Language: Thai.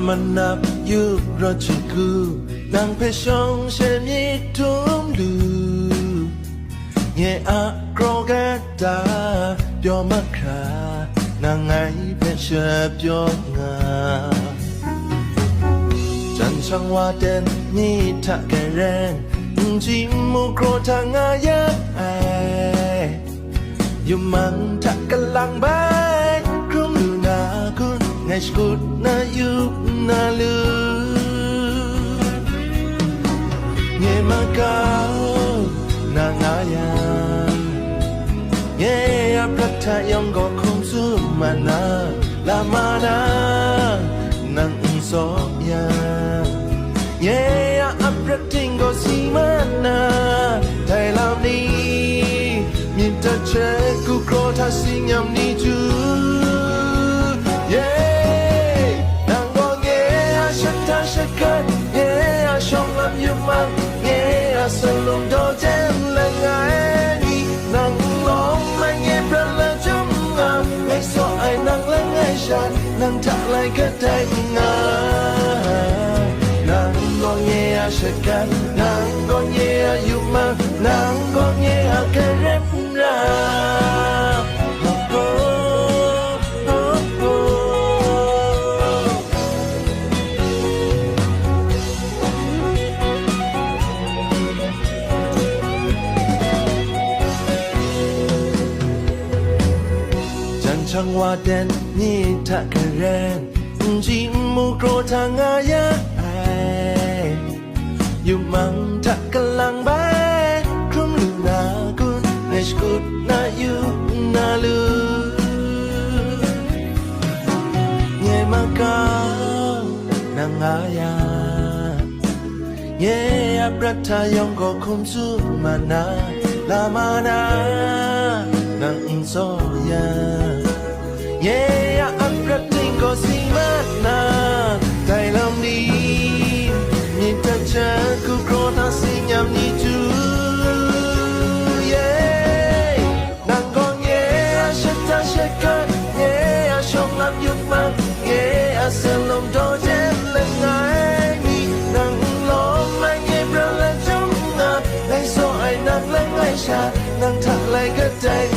มันนับยุรจิกูนางเพชงเชมีทุ่มลูเยอะโกรกตาเปียวมักครานางไงเพชเปียวงาจันช่างว่าเด่นนี่ทักแกแรงจิมูโกรทางอายะไออยู่มันทักกันลังใบครุ่มดูนาคุณไงสกุดนายุบนาลูเย่มากานางอายาเย่อพระทายองก็คงสู้มานาลามานานังสอบยาเย่อพระทิงก็สีมานาไทยลำนี้มีแต่เชื่อกูโกรธาสิยามนี้จูสลงโดเจนละไงนี่นั่งล้อมละเงียบระละจุ่มงาไม่สอไอ้นั่งละไงฉันนั่งทักไล่ก็ได้งานั่งก็เงียชักกันนั่งก็เงียอยู่มานั่งก็เงียแค่เร็บราช่างว่าเด่นนี่ทักกระแรงจิมูโกรทางอายะไออยู่มังทักกันลังใบครุ่มลูนากุนในสกุดนาอยู่นาลูเย่มากานางอายาเย่อพระทายองก็คงสู้มานาลามานานังโซยาเย่อันประทิงก็สีมานาไทยลำนี้มีแต่เจอกูโกรธาสิยามนี้จูเย่นางก็เย่ฉันจะเช็คกันเย่ชงลำยุบมันเย่สลมโดเจนละไงนี่นางล้อมละเงียบระละจุ่มงาในโซ่ไอ้นางละไงชานางทักไล่ก็ได้